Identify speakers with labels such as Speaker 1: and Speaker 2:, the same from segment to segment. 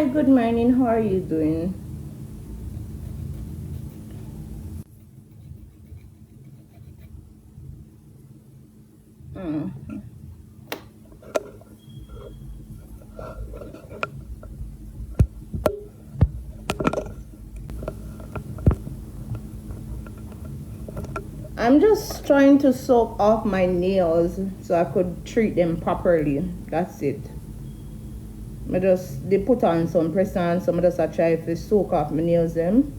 Speaker 1: Hi, good morning. How are you doing? I'm just trying to soak off my nails so I could treat them properly. That's it. They put on some press on, some of us I try to soak off my nails them.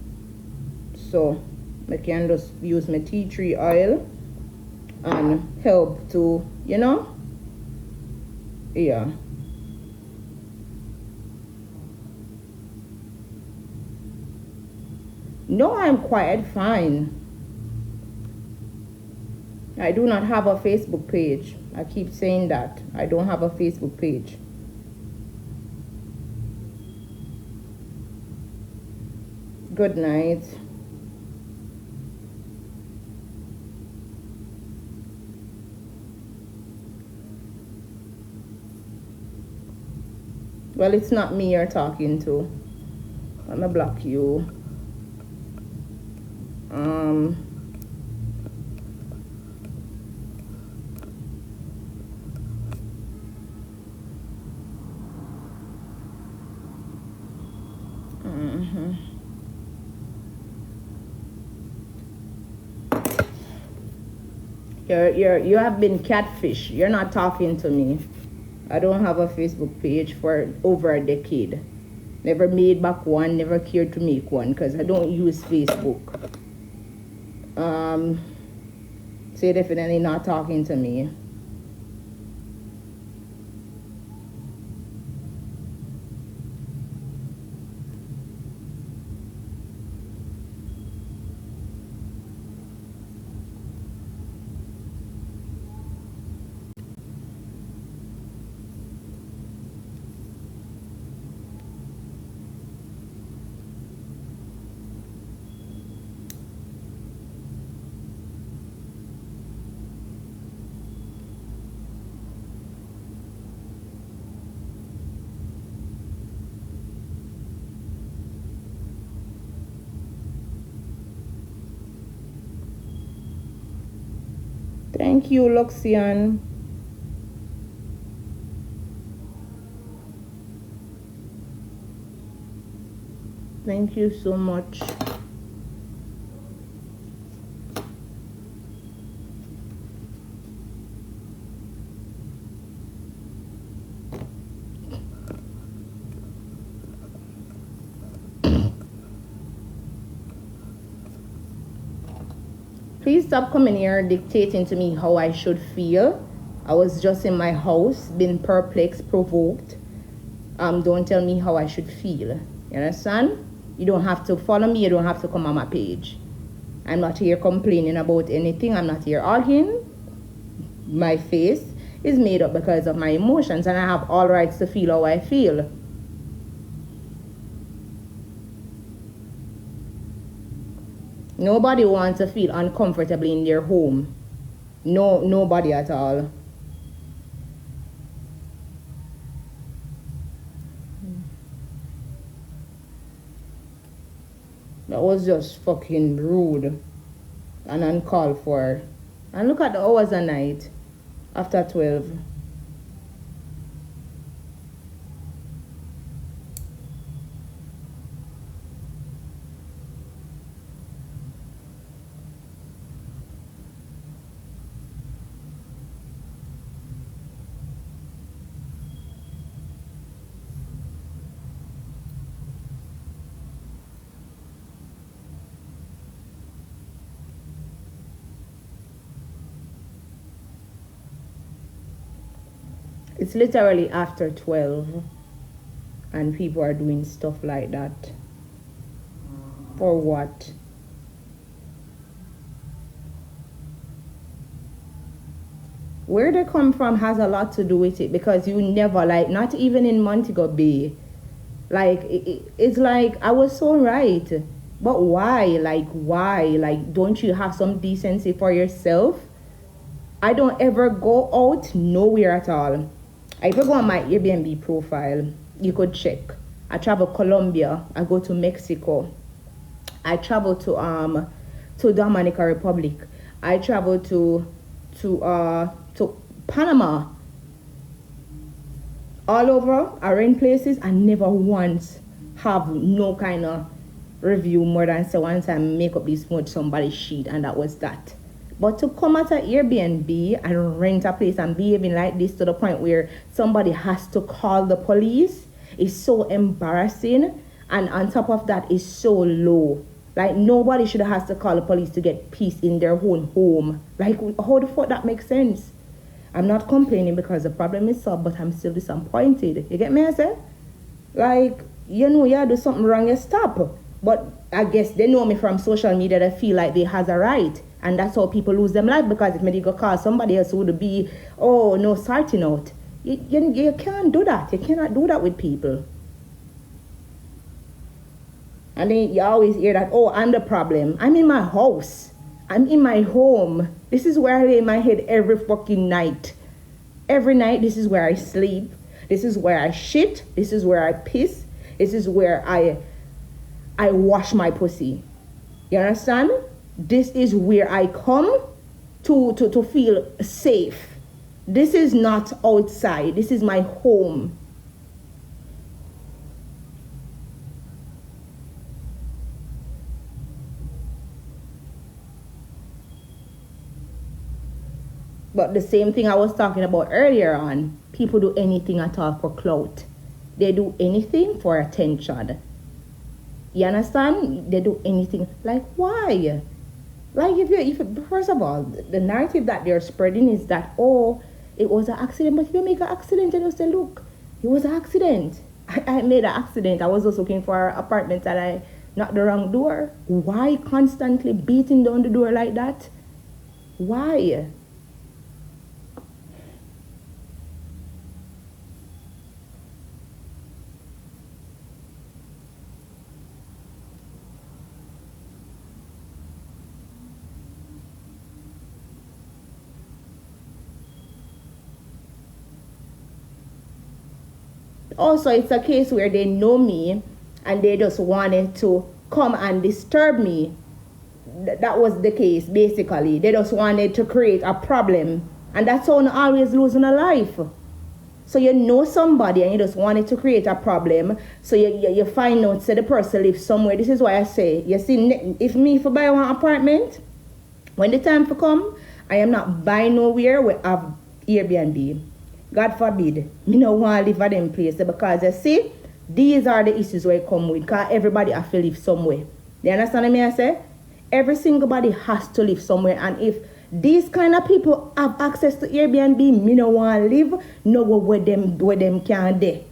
Speaker 1: So I can just use my tea tree oil and help to, yeah. No, I'm quite fine. I do not have a Facebook page. I keep saying that. I don't have a Facebook page. Good night. Well, it's not me you're talking to. I'm gonna block you. You have been catfish. You're not talking to me. I don't have a Facebook page for over a decade. Never made back one, never cared to make one because I don't use Facebook. So you're definitely not talking to me. Thank you, Luxian. Thank you so much. Please stop coming here dictating to me how I should feel. I was just in my house, being perplexed, provoked. Don't tell me how I should feel. You understand? You don't have to follow me. You don't have to come on my page. I'm not here complaining about anything. I'm not here arguing. My face is made up because of my emotions, and I have all rights to feel how I feel. Nobody wants to feel uncomfortable in their home. No, nobody at all. That was just fucking rude and uncalled for. And look at the hours a night after 12. It's literally after 12 and people are doing stuff like that. For what? Where they come from has a lot to do with it, because you never, like, not even in Montego Bay, like, it's like, I was so right, but why? Like, don't you have some decency for yourself? I don't ever go out nowhere at all. If you go on my Airbnb profile, you could check. I travel Colombia. I go to Mexico. I travel to Dominican Republic. I travel to Panama. All over, I rent places. I never once have no kind of review more than say once I make up this much somebody's sheet, and that was that. But to come at an Airbnb and rent a place and behaving like this to the point where somebody has to call the police is so embarrassing, and on top of that is so low. Like, nobody should have to call the police to get peace in their own home. Like, how the fuck that makes sense? I'm not complaining because the problem is solved, but I'm still disappointed. You get me, I say? Like, you know, you do something wrong, you stop. But I guess they know me from social media, they feel like they has a right. And that's how people lose them life, because if they go call somebody else who would be, oh, no, sorting out. You can't do that. You cannot do that with people. And then you always hear that, oh, I'm the problem. I'm in my house. I'm in my home. This is where I lay my head every fucking night. Every night, this is where I sleep. This is where I shit. This is where I piss. This is where I wash my pussy. You understand? This is where I come to feel safe. This is not outside. This is my home. But the same thing I was talking about earlier on, people do anything at all for clout. They do anything for attention. You understand? They do anything. Like, why? Like, if first of all, the narrative that they're spreading is that, oh, it was an accident. But if you make an accident and you say, look, it was an accident. I made an accident. I was just looking for an apartment and I knocked the wrong door. Why constantly beating down the door like that? Why? Also, it's a case where they know me and they just wanted to come and disturb me. That was the case, basically. They just wanted to create a problem. And that's how you always losing a life. So you know somebody and you just wanted to create a problem. So you find out, say the person lives somewhere. This is why I say, you see, if buy one apartment, when the time for come, I am not buying nowhere we have Airbnb. God forbid, me no want to live at them place, because you see, these are the issues where I come with, because everybody have to live somewhere. You understand what I say? Every single body has to live somewhere, and if these kind of people have access to Airbnb, me no want to live nowhere where them can do.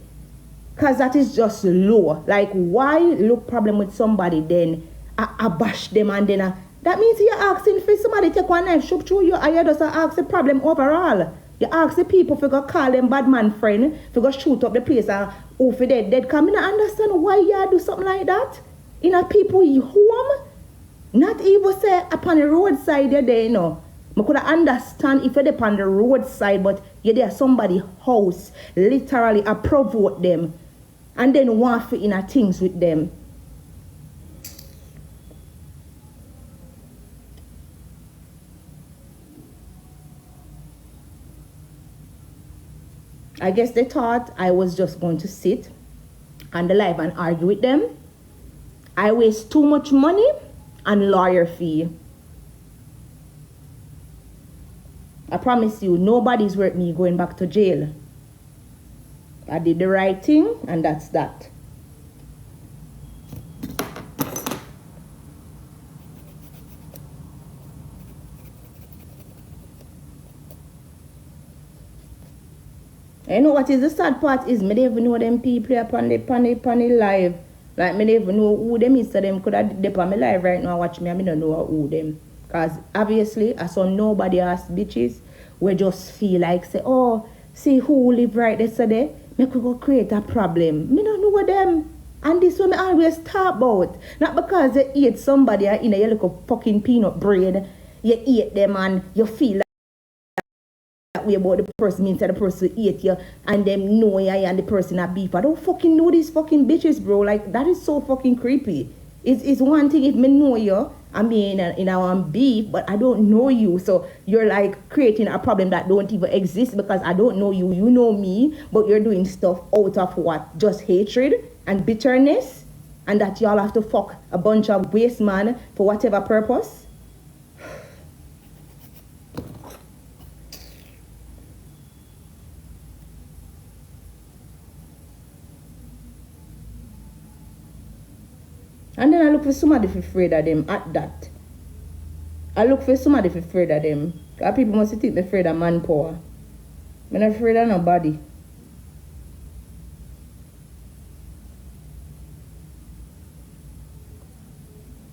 Speaker 1: Because that is just low. Like, why look problem with somebody then I bash them and then that means you're asking for somebody to take one knife shoot through you, and you just ask the problem overall. You ask the people if you go call them bad man friend, if you go shoot up the place and who for dead come. I don't understand why you do something like that. In a people home, not even say upon the roadside you're there, you know. I could understand if you're there upon the roadside, but you're there somebody's house, literally I provoke them and then want to in a things with them. I guess they thought I was just going to sit on the live and argue with them. I waste too much money on lawyer fee. I promise you, nobody's worth me going back to jail. I did the right thing, and that's that. You know what is the sad part is me don't even know them people upon the live. Like, me don't even know who them is, so them could have dip on me live right now watch me and me don't know who them. Because obviously I saw nobody ass bitches we just feel like say, oh, see who live right there today, me could go create a problem. Me don't know them. And this one me always talk about. Not because you eat somebody in your little fucking peanut bread, you eat them and you feel like that way about the person means that the person hate you and them know you and the person a beef. I don't fucking know these fucking bitches, bro. Like, that is so fucking creepy. It's one thing if me know you, I mean, you know, I'm beef, but I don't know you. So you're like creating a problem that don't even exist because I don't know you. You know me, but you're doing stuff out of what? Just hatred and bitterness? And that y'all have to fuck a bunch of waste man for whatever purpose? And then I look for somebody for afraid of them at that. I look for somebody for afraid of them. Because people must think they're afraid of manpower. I'm not afraid of nobody.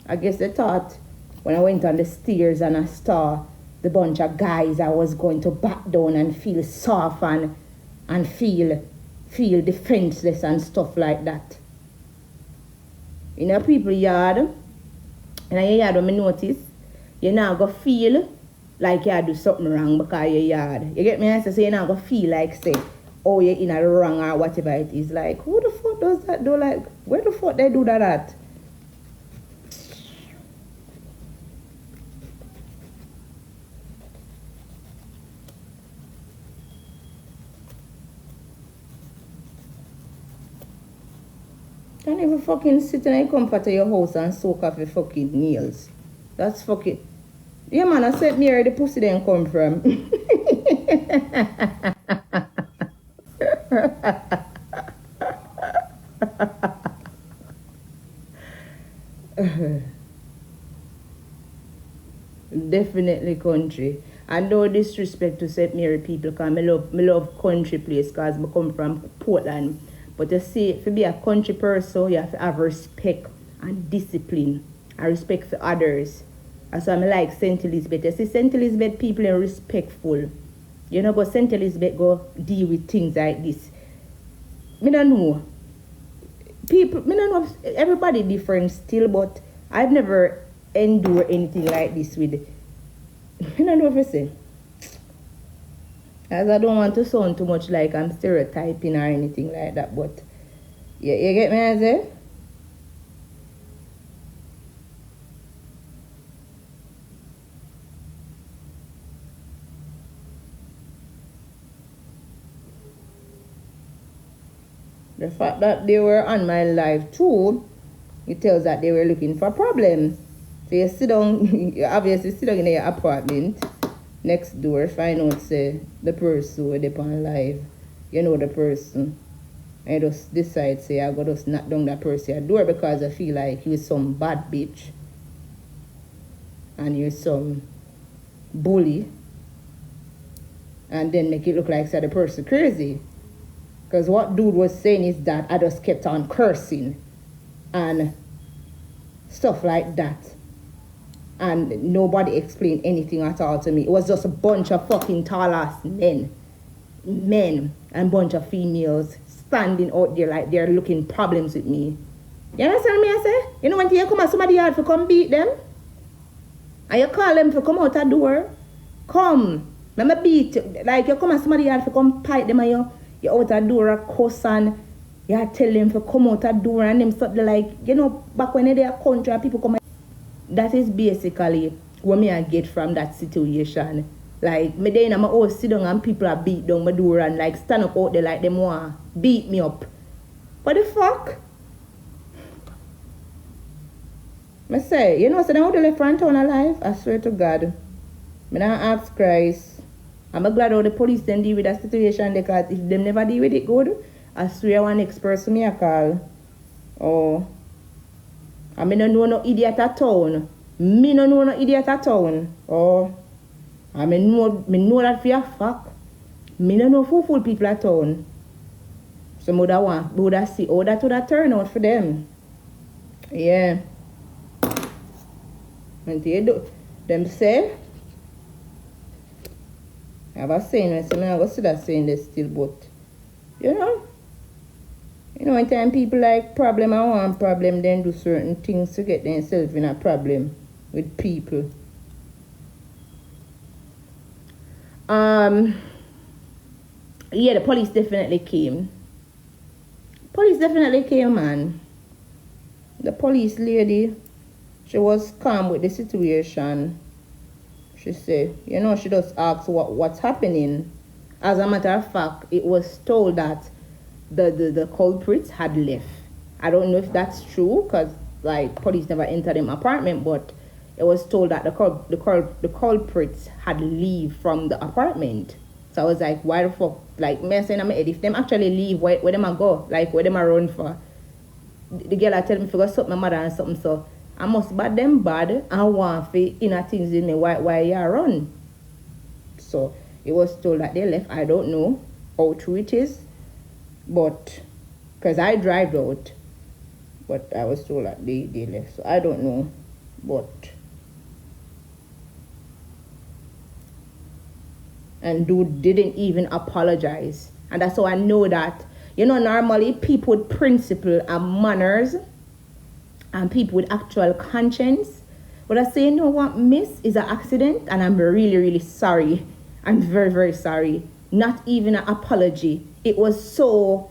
Speaker 1: I guess they thought when I went on the stairs and I saw the bunch of guys, I was going to back down and feel soft and feel defenseless and stuff like that. In a people yard, in a yard when I notice, you're not going to feel like you do something wrong because you're yard. You get me? I say, so you're not going to feel like, say, oh, you're in a wrong or whatever it is. Like, who the fuck does that do? Like, where the fuck they do that at? Can't even fucking sit in the comfort of your house and soak off your fucking nails. That's fucking... Yeah, man, I said me where the pussy then come from. Definitely country. And no disrespect to St. Mary people because I love country place because I come from Portland. But you see, to be a country person, you have to have respect and discipline and respect for others. And so I like St. Elizabeth. You see, St. Elizabeth people are respectful. You know, but St. Elizabeth go deal with things like this. I don't know. People, I don't know if everybody different still, but I've never endured anything like this with. I don't know if I say. As I don't want to sound too much like I'm stereotyping or anything like that, but yeah, you get me, I say? The fact that they were on my live too, it tells that they were looking for problems. So you sit down, you obviously sit down in your apartment next door, find out say the person who is on live, you know the person. And you just decide say I go just knock down that person's door because I feel like you're some bad bitch. And you're some bully. And then make it look like say the person crazy. Because what dude was saying is that I just kept on cursing and stuff like that. And nobody explained anything at all to me. It was just a bunch of fucking tall ass men and a bunch of females standing out there like they're looking problems with me. You understand me, I say? You know when you come at somebody yard to come beat them? And you call them to come out a door? Come. Let me beat you. Like you come at somebody yard to come pipe them and you out a door a cuss and you tell them to come out a door and them stuff like, you know, back when they're a country and people come. That is basically what me I get from that situation. Like, me then I'm all sit down and people are beat down my door and like stand up out there like them want beat me up. What the fuck? Me say, you know, so them how they left front town alive? I swear to God. Me not ask Christ. I'm glad how the police then deal with that situation because if them never deal with it good, I swear one next person me I call. Oh. I me no know no idiot at town. Me no know no idiot at town. Oh. I me know that for a fact. Me no know fool people at town. So I would see how that would turn out for them. Yeah. And they do them say I have a saying, I say I go see that saying this still, but you know, when time people like problem and want problem, then do certain things to get themselves in a problem with people. Yeah, the police definitely came. Police definitely came, man. The police lady, she was calm with the situation. She said, she just asked what's happening. As a matter of fact, it was told that the culprits had left. I don't know if that's true, because like police never entered them apartment, but it was told that the culprits had leave from the apartment. So I was like, why the fuck? Like, me saying, if them actually leave, where them a go? Like, where them a run for? The girl I tell me, if I go suck my mother and something, so I must bad them bad and want for inner things in me, why you run? So it was told that they left. I don't know how true it is, but because I drive out, but I was told that they left. So I don't know, but and dude didn't even apologize. And that's how I know that, normally people with principle and manners and people with actual conscience, but I say, what, miss, is an accident, and I'm really, really sorry. I'm very, very sorry. Not even an apology. It was so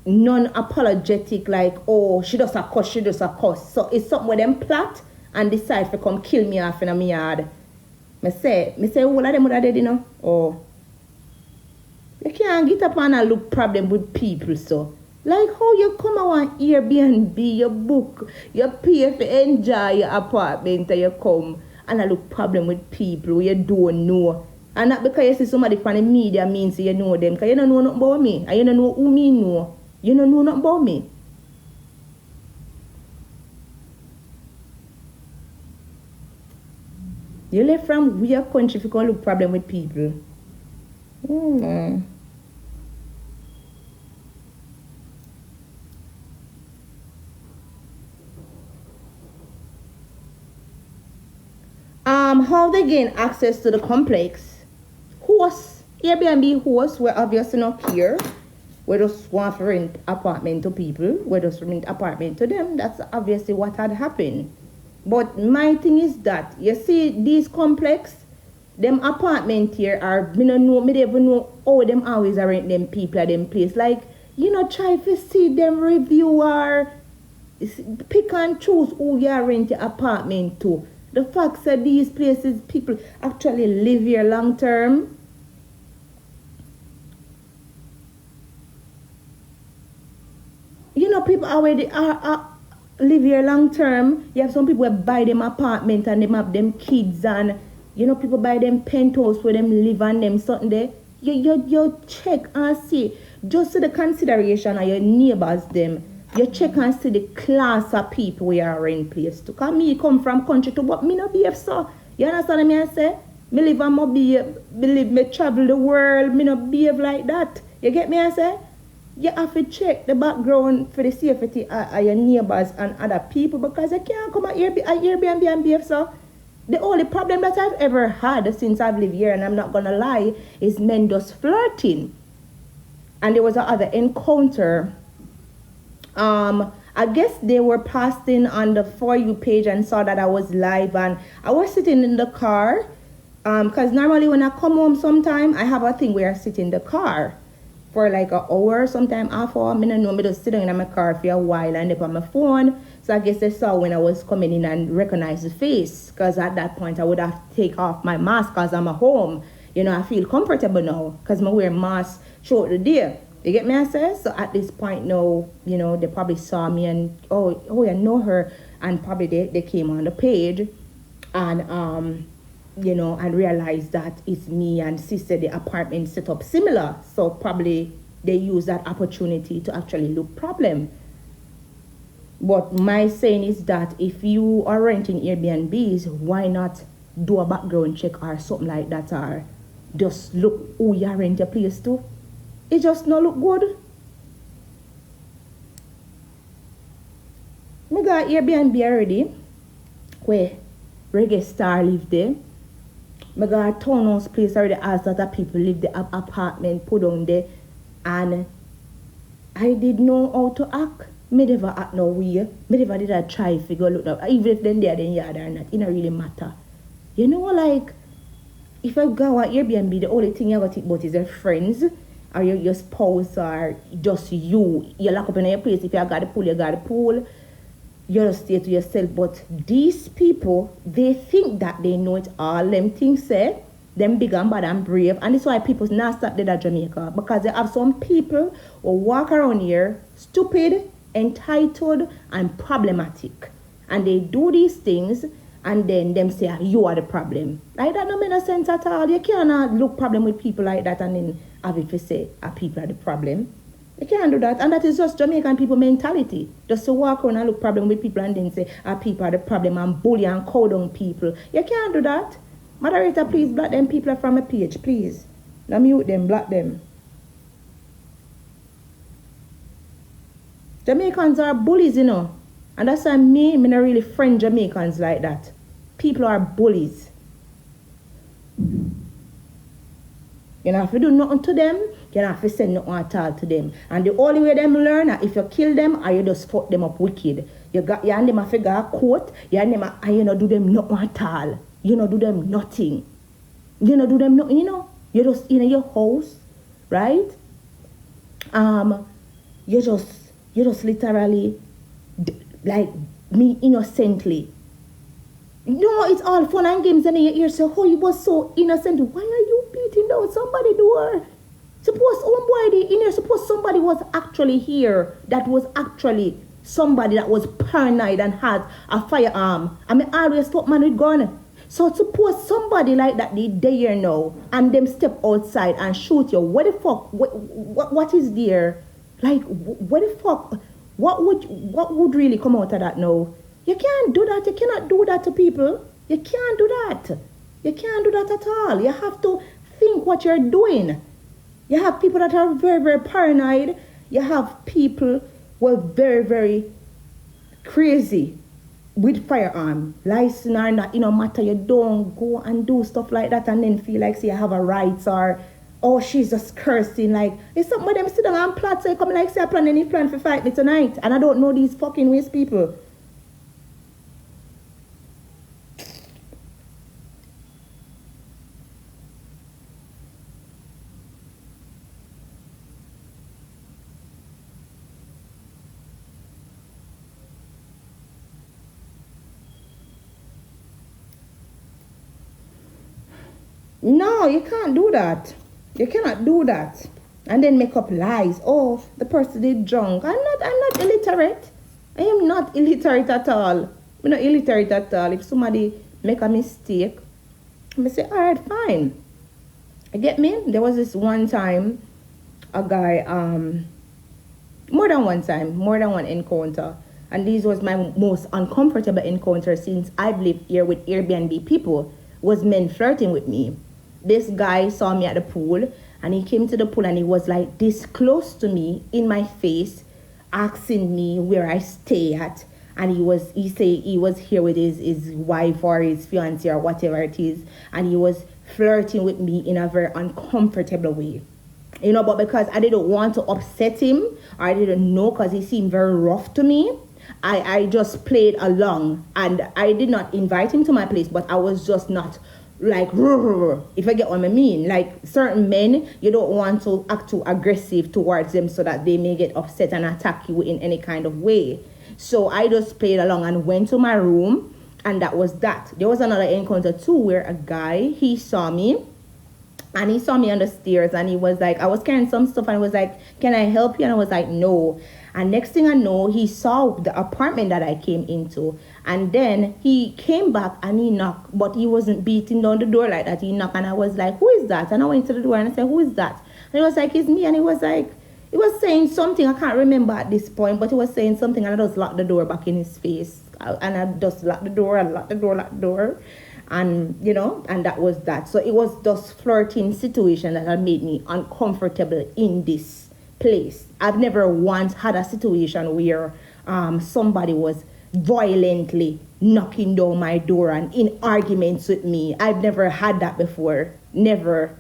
Speaker 1: non-apologetic, like, oh, she does a cuss. So it's something where them plot and decide to come kill me off in my yard. Me say, all of them would have dead, Oh. You can't get up and look problem with people, so. Like how you come on Airbnb, you book, you pay for enjoy your apartment and you come and I look problem with people you don't know. And not because you see somebody from the media means you know them, because you don't know nothing about me. And you don't know who me know. You don't know nothing about me. You left from weird country if you can look problem with people. How they gain access to the complex? Hosts, Airbnb hosts were obviously not here. We just want to rent apartment to people. We just rent apartment to them. That's obviously what had happened. But my thing is that, you see, these complex, them apartment here are, me don't even know how them always are rent them people at them place. Like, try to see them reviewer, pick and choose who you are rent your apartment to. The fact that these places, people actually live here long term. People already live here long term. You have some people who buy them apartment and them have them kids, and people buy them penthouse where them live and them something there. You check and see, just to the consideration of your neighbors them. You check and see the class of people we are in place to. Because me come from country to, but me no behave so. You understand what I say? Me live and me travel the world, me no behave like that. You get me I say? You have to check the background for the safety of your neighbors and other people, because you can't come at Airbnb and behave so. The only problem that I've ever had since I've lived here, and I'm not gonna lie, is men just flirting. And there was another encounter. I guess they were posting on the For You page and saw that I was live, and I was sitting in the car, because normally when I come home sometime, I have a thing where I sit in the car for like an hour, sometime half hour. I don't know, me just sit down in my car for a while and on my phone. So I guess they saw when I was coming in and recognized the face, because at that point I would have to take off my mask because I'm at home. I feel comfortable now because I wear mask throughout the day. You get me I say? So at this point now, they probably saw me and, oh, I know her. And probably they came on the page and, and realized that it's me, and sister, the apartment set up similar. So probably they use that opportunity to actually look problem. But my saying is that if you are renting Airbnbs, why not do a background check or something like that, or just look who you rent your place to? It just not look good. Me got Airbnb already, where reggae star live there. Me got a townhouse place already, as that people live the apartment put on there, and I did know how to act. Me never act no way. Me never did I try figure look up. Even if then they are in yard or not, it don't really matter. Like if you go on Airbnb, the only thing you got to think about is your friends or your spouse or just you. You lock up in your place. If you got the pool, you got the pool. You just stay to yourself. But these people, they think that they know it all. Them things say, them big and bad and brave. And that's why people not stop dead at Jamaica. Because they have some people who walk around here stupid, entitled, and problematic. And they do these things and then them say, you are the problem. Like that don't make no sense at all. You cannot look problem with people like that and then have it to say, people are the problem. You can't do that. And that is just Jamaican people mentality. Just to walk around and look problem with people and then say, people are the problem and bully and cow down people. You can't do that. Moderator, please block them people from a page, please. Now mute them, block them. Jamaicans are bullies, you know. And that's why me not really friend Jamaicans like that. People are bullies. You know, if you do nothing to them, you don't have to say nothing at all to them. And the only way them learn is if you kill them or you just fuck them up wicked. You and them have to go a court, and you don't do them nothing at all. You don't do them nothing. You don't do them nothing, you know. You just in your house, right? You just literally like me innocently. No, it's all fun and games and your ear say, oh, you was so innocent. Why are you beating down somebody door? Suppose suppose somebody was actually here, that was actually somebody that was paranoid and had a firearm. I mean, always stop man with gun. So suppose somebody like that they dare now and them step outside and shoot you. What the fuck? What is there? Like, what the fuck? What would really come out of that now? You can't do that. You cannot do that to people. You can't do that. You can't do that at all. You have to think what you're doing. You have people that are very, very paranoid. You have people who are very, very crazy with firearm. License or not, matter. You don't go and do stuff like that and then feel like, say, you have a rights or, oh, she's just cursing. Like, it's something with them sit down and plot. So you come like, say, I plan any plan for fight me tonight. And I don't know these fucking ways people. No, you can't do that. You cannot do that. And then make up lies. Oh, the person is drunk. I'm not illiterate. I am not illiterate at all. I'm not illiterate at all. If somebody make a mistake, I say, all right, fine. You get me? There was this one time, a guy, more than one encounter. And this was my most uncomfortable encounter since I've lived here with Airbnb people, was men flirting with me. This guy saw me at the pool and he came to the pool and he was like this close to me in my face, asking me where I stay at. And he said he was here with his wife or his fiancé or whatever it is. And he was flirting with me in a very uncomfortable way. But because I didn't want to upset him, or I didn't know because he seemed very rough to me, I just played along. And I did not invite him to my place, but I was just not like, if I get what I mean. Like certain men, you don't want to act too aggressive towards them so that they may get upset and attack you in any kind of way. So I just played along and went to my room, and that was that. There was another encounter too where a guy, he saw me on the stairs and he was like, I was carrying some stuff and he was like, can I help you? And I was like, no. And next thing I know, he saw the apartment that I came into. And then he came back and he knocked, but he wasn't beating down the door like that. He knocked and I was like, who is that? And I went to the door and I said, who is that? And he was like, it's me. And he was like, he was saying something, I can't remember at this point, but he was saying something and I just locked the door back in his face. And I just locked the door. And, and that was that. So it was just flirting situation that had made me uncomfortable in this place. I've never once had a situation where somebody was violently knocking down my door and in arguments with me. I've never had that before. Never.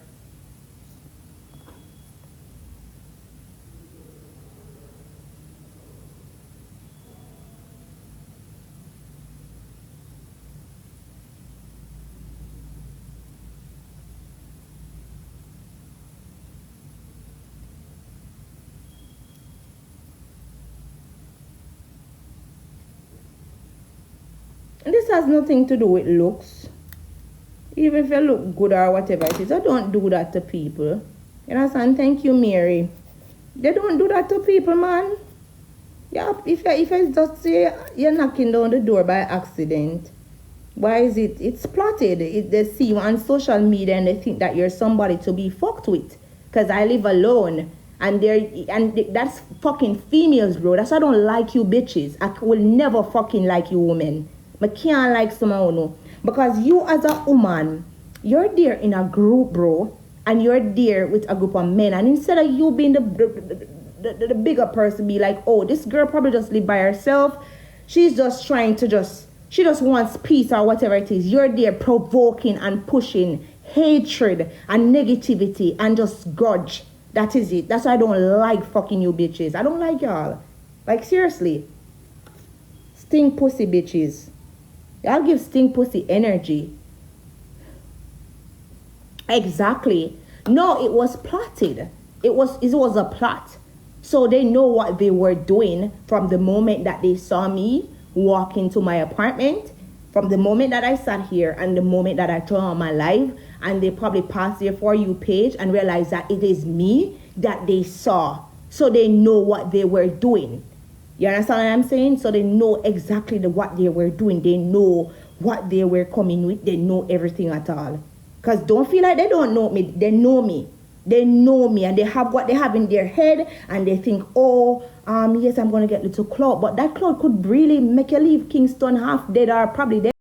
Speaker 1: This has nothing to do with looks. Even if you look good or whatever it is, I don't do that to people. You understand? Thank you, Mary. They don't do that to people, man. Yeah, if I just say you're knocking down the door by accident, why is it? It's plotted. They see you on social media and they think that you're somebody to be fucked with. Because I live alone. And that's fucking females, bro. That's why I don't like you bitches. I will never fucking like you women. I can't like someone, no. Because you as a woman, you're there in a group, bro. And you're there with a group of men. And instead of you being the bigger person, be like, oh, this girl probably just live by herself. She's just trying to she just wants peace or whatever it is. You're there provoking and pushing hatred and negativity and just grudge. That is it. That's why I don't like fucking you bitches. I don't like y'all. Like, seriously. Stink pussy bitches. Y'all give stink pussy energy. Exactly. No, it was plotted. It was a plot. So they know what they were doing from the moment that they saw me walk into my apartment, from the moment that I sat here and the moment that I turned on my live, and they probably passed their For You page and realized that it is me that they saw. So they know what they were doing. You understand what I'm saying? So they know exactly what they were doing. They know what they were coming with. They know everything at all. Because don't feel like they don't know me. They know me. They know me and they have what they have in their head and they think, oh, yes, I'm going to get little clout. But that clout could really make you leave Kingston half dead or probably dead.